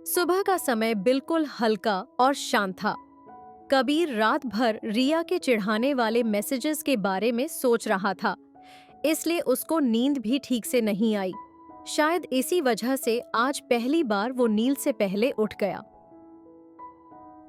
सुबह का समय बिल्कुल हल्का और शांत था। कबीर रात भर रिया के चिढ़ाने वाले मैसेजेस के बारे में सोच रहा था, इसलिए उसको नींद भी ठीक से नहीं आई। शायद इसी वजह से आज पहली बार वो नींद से पहले उठ गया।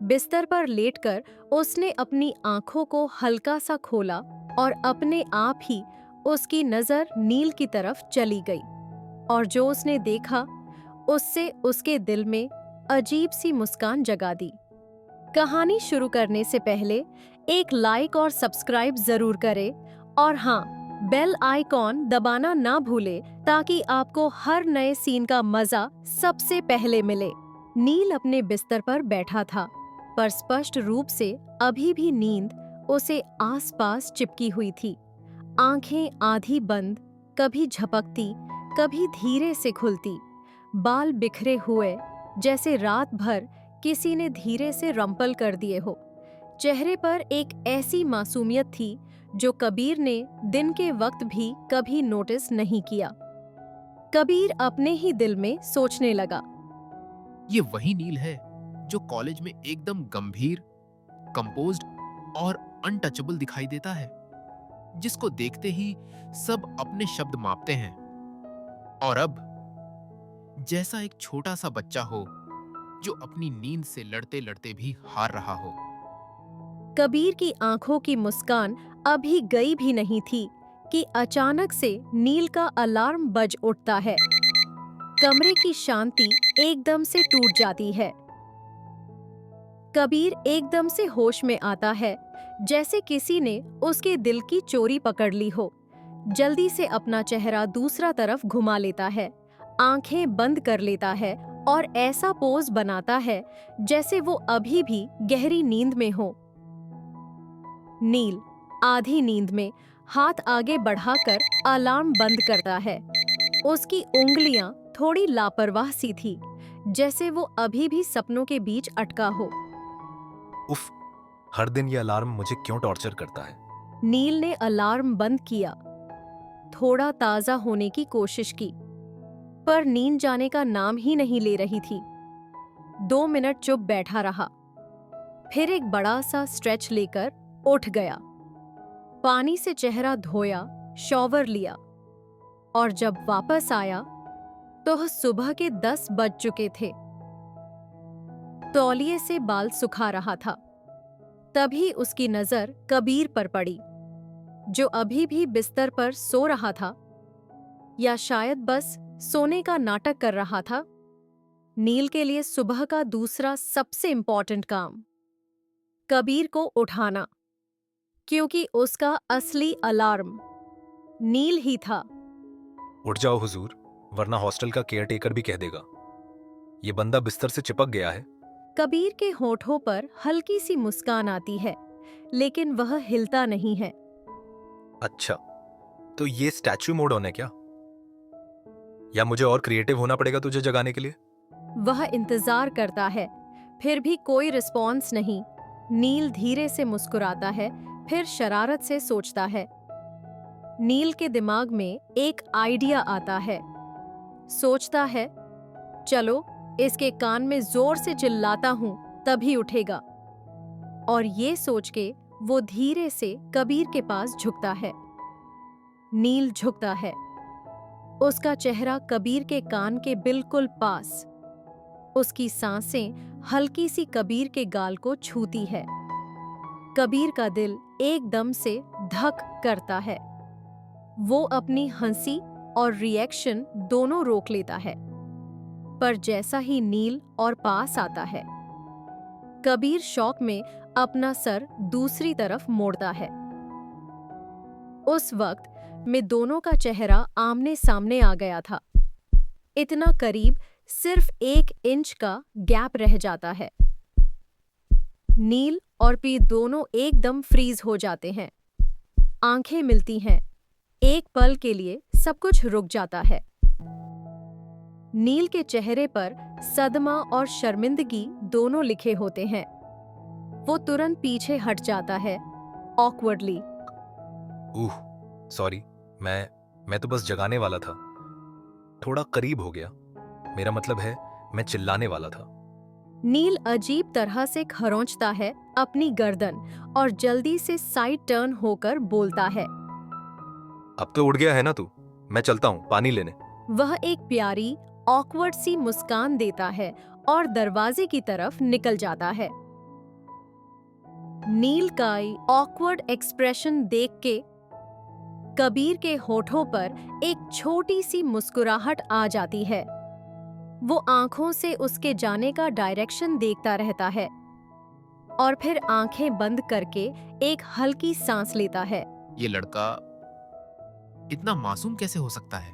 बिस्तर पर लेटकर उसने अपनी आंखों को हल्का सा खोला और अपने आप ही उसकी नजर नील की तरफ चली गई। और जो उसने देखा, उससे उसके दिल में अजीब सी मुस्कान जगा दी। कहानी शुरू करने से पहले एक लाइक और सब्सक्राइब जरूर करें और हाँ, बेल आइकॉन दबाना ना भूले ताकि आपको हर नए सीन का मजा सबसे पहले मिले। नील अपने बिस्तर पर बैठा था, पर स्पष्ट रूप से अभी भी नींद उसे आसपास चिपकी हुई थी। आंखें आधी बंद, कभी झपकती, कभी धीरे से खुलती। बाल बिखरे हुए, जैसे रात भर किसी ने धीरे से रंपल कर दिए हो। चेहरे पर एक ऐसी मासूमियत थी जो कबीर ने दिन के वक्त भी कभी नोटिस नहीं किया। कबीर अपने ही दिल में सोचने लगा, ये वही नील है जो कॉलेज में एकदम गंभीर, कंपोज्ड और अनटचेबल दिखाई देता है, जिसको देखते ही सब अपने शब्द मापते हैं। और अब जैसा एक छोटा सा बच्चा हो जो अपनी नींद से लड़ते लड़ते भी हार रहा हो। कबीर की आंखों की मुस्कान अभी गई भी नहीं थी कि अचानक से नील का अलार्म बज उठता है। कमरे की शांति एकदम से टूट जाती है। कबीर एकदम से होश में आता है, जैसे किसी ने उसके दिल की चोरी पकड़ ली हो। जल्दी से अपना चेहरा दूसरा तरफ घुमा लेता है, आंखें बंद कर लेता है और ऐसा पोज बनाता है जैसे वो अभी भी गहरी नींद में हो। नील आधी नींद में हाथ आगे बढ़ाकर अलार्म बंद करता है। उसकी उंगलियां थोड़ी लापरवाह सी थी, जैसे वो अभी भी सपनों के बीच अटका हो। उफ, हर दिन ये अलार्म मुझे क्यों टॉर्चर करता है। नील ने अलार्म बंद किया, थोड़ा ताजा होने की कोशिश की, पर नींद जाने का नाम ही नहीं ले रही थी। 2 मिनट चुप बैठा रहा, फिर एक बड़ा सा स्ट्रेच लेकर उठ गया। पानी से चेहरा धोया, शॉवर लिया और जब वापस आया तो सुबह के 10 बज चुके थे। तौलिए से बाल सुखा रहा था। तभी उसकी नजर कबीर पर पड़ी, जो अभी भी बिस्तर पर सो रहा था, या शायद बस सोने का नाटक कर रहा था। नील के लिए सुबह का दूसरा सबसे इंपॉर्टेंट काम कबीर को उठाना, क्योंकि उसका असली अलार्म नील ही था। उठ जाओ हुजूर, वरना हॉस्टल का केयरटेकर भी कह देगा ये बंदा बिस्तर से चिपक गया है। कबीर के होठों पर हल्की सी मुस्कान आती है, लेकिन वह हिलता नहीं है। अच्छा, तो ये स्टैच्यू मोड ऑन है क्या? या मुझे और क्रिएटिव होना पड़ेगा तुझे जगाने के लिए? वह इंतजार करता है, फिर भी कोई रिस्पॉन्स नहीं। नील धीरे से मुस्कुराता है, फिर शरारत से सोचता है। नील के दिमाग में एक आइडिया आता है। सोचता है, चलो इसके कान में जोर से चिल्लाता हूं, तभी उठेगा। और ये सोच के वो धीरे से कबीर के पास झुकता है। नील झुकता है, उसका चेहरा कबीर के कान के बिल्कुल पास। उसकी सांसें हल्की सी कबीर के गाल को छूती है। कबीर का दिल एकदम से धक करता है। वो अपनी हंसी और रिएक्शन दोनों रोक लेता है। पर जैसा ही नील और पास आता है, कबीर शॉक में अपना सर दूसरी तरफ मोड़ता है। उस वक्त में दोनों का चेहरा आमने सामने आ गया था। इतना करीब, सिर्फ 1 इंच का गैप रह जाता है। नील और पी दोनों एकदम फ्रीज हो जाते हैं। आंखें मिलती हैं। एक पल के लिए सब कुछ रुक जाता है। नील के चेहरे पर सदमा और शर्मिंदगी दोनों लिखे होते हैं। वो तुरंत पीछे हट जाता है, ऑकवर्डली। सॉरी, मैं तो बस जगाने वाला था। थोड़ा करीब हो गया। मेरा मतलब है, मैं चिल्लाने वाला था। नील अजीब तरह से खरोंचता है अपनी गर्दन और जल्दी से साइड टर्न होकर बोलता है। अब तो उड़ गया है ना तू? मैं चलता हूँ पानी लेने। वह एक प्यारी ऑकवर्ड सी मुस्कान देता है और दरवाजे की तरफ निकल जाता है। नील का ऑकवर्ड एक्सप्रेशन देख के कबीर के होठों पर एक छोटी सी मुस्कुराहट आ जाती है। वो आंखों से उसके जाने का डायरेक्शन देखता रहता है और फिर आंखें बंद करके एक हल्की सांस लेता है। ये लड़का इतना मासूम कैसे हो सकता है?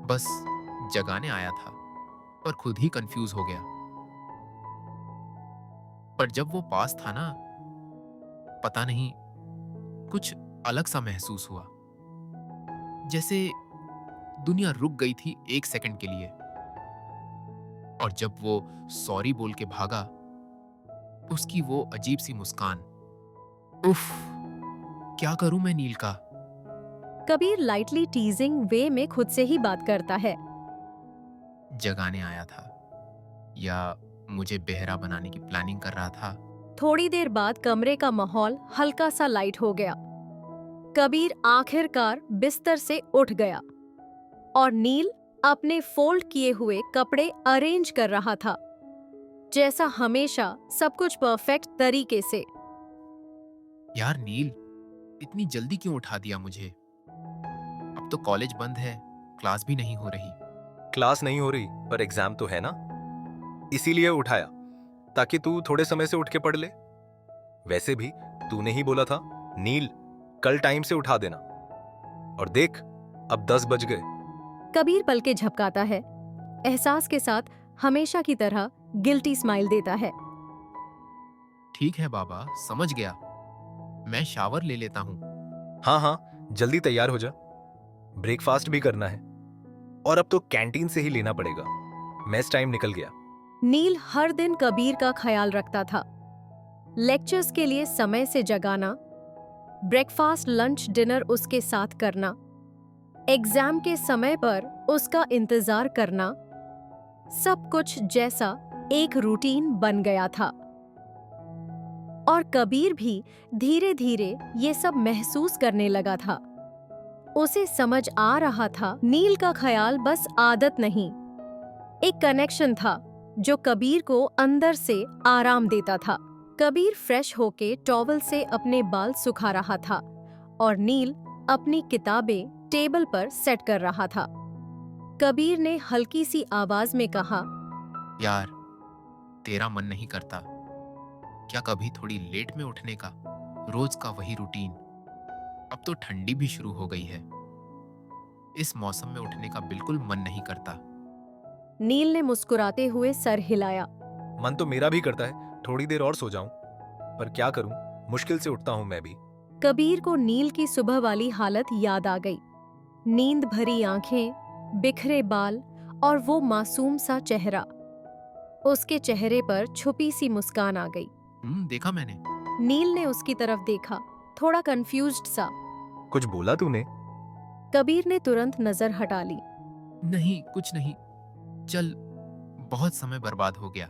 बस जगाने आया था पर खुद ही कंफ्यूज हो गया। पर जब वो पास था ना, पता नहीं कुछ अलग सा महसूस हुआ, जैसे दुनिया रुक गई थी एक सेकंड के लिए। और जब वो सॉरी बोल के भागा, उसकी वो अजीब सी मुस्कान, उफ, क्या करूं मैं नील का। कबीर लाइटली टीजिंग वे में खुद से ही बात करता है। जगाने आया था या मुझे बेहरा बनाने की प्लानिंग कर रहा था? थोड़ी देर बाद कमरे का माहौल हल्का सा लाइट हो गया। कबीर आखिरकार बिस्तर से उठ गया और नील अपने फोल्ड किए हुए कपड़े अरेंज कर रहा था, जैसा हमेशा सब कुछ परफेक्ट तरीके से। यार नील, इतनी जल्दी क्यों उठा दिया मुझे? अब तो कॉलेज बंद है, क्लास भी नहीं हो रही। क्लास नहीं हो रही पर एग्जाम तो है ना, इसीलिए उठाया ताकि तू थोड़े समय से उठ के पढ़ ले। वैसे भी तूने ही बोला था नील कल टाइम से उठा देना, और देख अब 10 बज गए। कबीर पल के झपकाता है, एहसास के साथ हमेशा की तरह गिल्टी स्माइल देता है। ठीक है बाबा, समझ गया। मैं शावर ले लेता हूँ। हाँ हाँ, जल्दी तैयार हो जा, ब्रेकफास्ट भी करना है और अब तो कैंटीन से ही लेना पड़ेगा, मेस टाइम निकल गया। नील हर दिन कबीर का ख्याल रखता था। लेक्चर्स के लिए समय से जगाना, ब्रेकफास्ट लंच डिनर उसके साथ करना, एग्जाम के समय पर उसका इंतजार करना, सब कुछ जैसा एक रूटीन बन गया था। और कबीर भी धीरे धीरे ये सब महसूस करने लगा था। उसे समझ आ रहा था नील का ख्याल बस आदत नहीं, एक कनेक्शन था जो कबीर को अंदर से आराम देता था। कबीर फ्रेश होके टॉवल से अपने बाल सुखा रहा था और नील अपनी किताबें टेबल पर सेट कर रहा था। कबीर ने हल्की सी आवाज में कहा, यार, तेरा मन नहीं करता क्या कभी थोड़ी लेट में उठने का? रोज का वही रूटीन। अब तो ठंडी भी शुरू हो गई है, इस मौसम में उठने का बिल्कुल मन नहीं करता। नील ने मुस्कुराते हुए सर हिलाया। मन तो मेरा भी करता है थोड़ी देर और सो जाऊं, पर क्या करूं, मुश्किल से उठता हूं मैं भी। कबीर को नील की सुबह वाली हालत याद आ गई। नींद भरी आंखें, बिखरे बाल और वो मासूम सा चेहरा। उसके चेहरे पर छुपी सी मुस्कान आ गई। देखा मैंने। नील ने उसकी तरफ देखा, थोड़ा कंफ्यूज्ड सा। कुछ बोला तूने? कबीर ने तुरंत नजर हटा ली। नहीं, कुछ नहीं। चल, बहुत समय बर्बाद हो गया,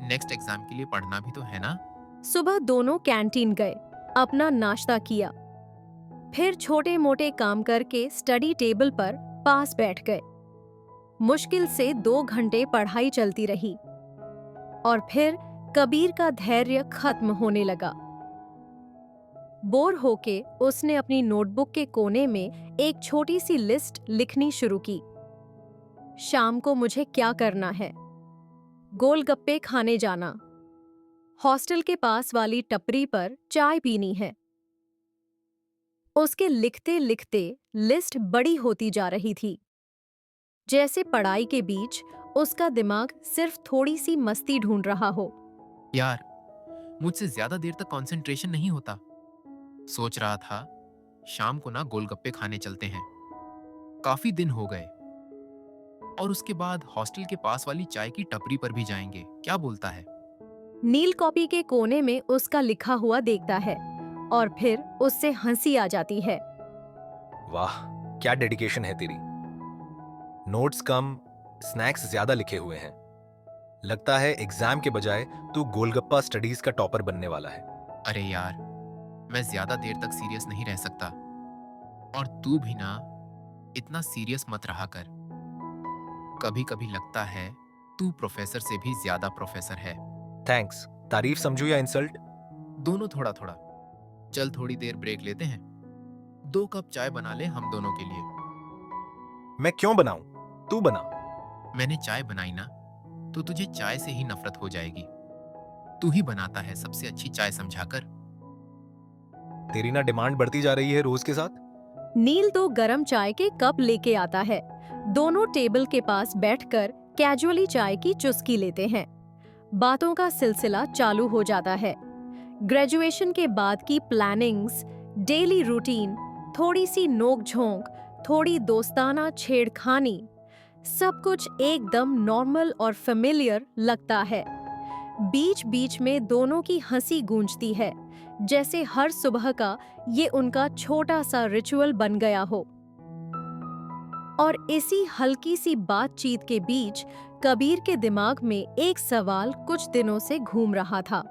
नेक्स्ट एग्जाम के लिए पढ़ना भी तो है ना। सुबह दोनों कैंटीन गए, अपना नाश्ता किया, फिर छोटे मोटे काम करके स्टडी टेबल पर पास बैठ गए। मुश्किल से 2 घंटे पढ़ाई चलती रही और फिर कबीर का धैर्य खत्म होने लगा। बोर होके उसने अपनी नोटबुक के कोने में एक छोटी सी लिस्ट लिखनी शुरू की। शाम को मुझे क्या करना है? गोलगप्पे खाने जाना, हॉस्टल के पास वाली टपरी पर चाय पीनी है। उसके लिखते लिखते लिस्ट बड़ी होती जा रही थी। जैसे पढ़ाई के बीच उसका दिमाग सिर्फ थोड़ी सी मस्ती ढूंढ रहा हो। यार, मुझसे ज्यादा देर तक कंसंट्रेशन नहीं होता। सोच रहा था शाम को ना गोलगप्पे खाने चलते हैं, काफी दिन हो गए, और उसके बाद हॉस्टल के पास वाली चाय की टपरी पर भी जाएंगे। क्या बोलता है? नील कॉपी के कोने में उसका लिखा हुआ देखता है और फिर उससे हंसी आ जाती है। वाह, क्या डेडिकेशन है तेरी। नोट्स कम, स्नैक्स ज्यादा लिखे हुए हैं। लगता है एग्जाम के बजाय तू गोलगप्पा स्टडीज का टॉपर बनने वाला है। अरे यार, मैं ज्यादा देर तक सीरियस नहीं रह सकता। और तू भी ना, इतना सीरियस मत रहा कर। कभी कभी लगता है तू प्रोफेसर से भी ज्यादा प्रोफेसर है। थैंक्स। तारीफ समझू या इंसल्ट? दोनों थोड़ा थोड़ा। चल थोड़ी देर ब्रेक लेते हैं। 2 कप चाय बना ले हम दोनों के लिए। मैं क्यों बनाऊं? तू बना। मैंने चाय बनाई ना, तो तुझे चाय से ही नफरत हो जाएगी। तू ही बनाता है सबसे अच्छी चाय समझाकर। तेरी ना डिमांड बढ़ती जा रही है रोज के साथ। नील 2 गरम चाय के कप लेके आता है। दोनों टेबल के पास बैठकर कैजुअली चाय की चुस्की लेते हैं। बातों का सिलसिला चालू हो जाता है। ग्रेजुएशन के बाद की प्लानिंग्स, डेली रूटीन, थोड़ी सी नोक-झोंक, थोड़ी दोस्ताना छेड़खानी, सब कुछ एकदम नॉर्मल और फेमिलियर लगता है। बीच-बीच में दोनों की हंसी गूंजती है, जैसे हर सुबह का ये उनका छोटा सा रिचुअल बन गया हो। और इसी हल्की सी बातचीत के बीच कबीर के दिमाग में एक सवाल कुछ दिनों से घूम रहा था।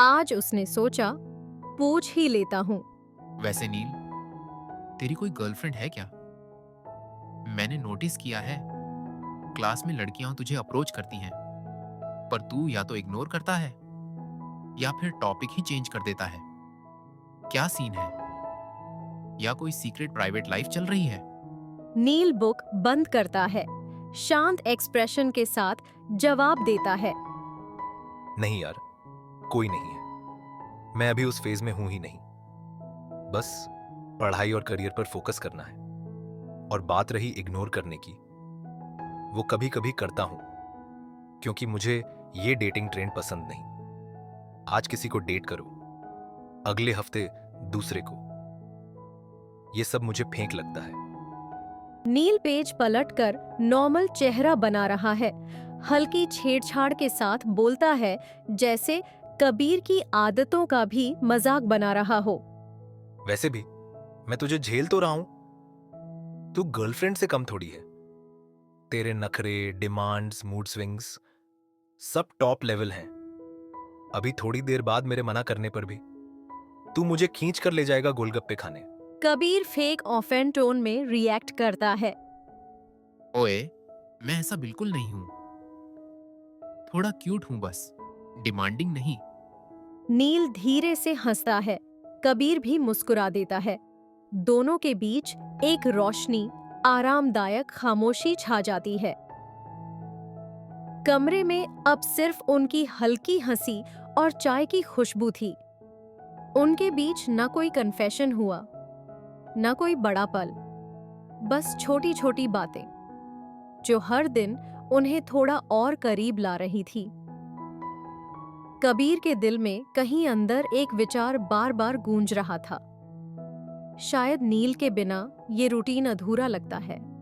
आज उसने सोचा, पूछ ही लेता हूँ। वैसे नील, तेरी कोई गर्लफ्रेंड है क्या? मैंने नोटिस किया है क्लास में लड़कियां तुझे अप्रोच करती हैं, पर तू या तो इग्नोर करता है या फिर टॉपिक ही चेंज कर देता है। क्या सीन है? या कोई सीक्रेट प्राइवेट लाइफ चल रही है? नील बुक बंद करता है, शांत एक्सप्रेशन के साथ जवाब देता है। नहीं यार, कोई नहीं है। मैं अभी उस फेज में हूं ही नहीं। बस पढ़ाई और करियर पर फोकस करना है। और बात रही इग्नोर करने की, वो कभी कभी करता हूं, क्योंकि मुझे ये डेटिंग ट्रेंड पसंद नहीं। आज किसी को डेट करो, अगले हफ्ते दूसरे को। ये सब मुझे फेंक लगता है। नील पेज पलटकर नॉर्मल चेहरा बना रहा है, हल्की छेड़छाड़ के साथ बोलता है, जैसे कबीर की आदतों का भी मजाक बना रहा हो। वैसे भी मैं तुझे झेल तो रहा हूं, तू गर्लफ्रेंड से कम थोड़ी है। तेरे नखरे, डिमांड्स, मूड स्विंग्स सब टॉप लेवल हैं। अभी थोड़ी देर बाद मेरे मना करने पर भी तू मुझे खींच कर ले जाएगा गोलगप्पे खाने। कबीर फेक ऑफेंड टोन में रिएक्ट करता है। ओए, मैं ऐसा बिल्कुल नहीं हूं। थोड़ा क्यूट हूं बस, डिमांडिंग नहीं। नील धीरे से हंसता है, कबीर भी मुस्कुरा देता है। दोनों के बीच एक रोशनी, आरामदायक खामोशी छा जाती है। कमरे में अब सिर्फ उनकी हल्की हंसी और चाय की खुशबू थी। उनके बीच न कोई कन्फेशन हुआ, न कोई बड़ा पल, बस छोटी छोटी बातें जो हर दिन उन्हें थोड़ा और करीब ला रही थी। कबीर के दिल में कहीं अंदर एक विचार बार बार गूंज रहा था, शायद नील के बिना ये रूटीन अधूरा लगता है।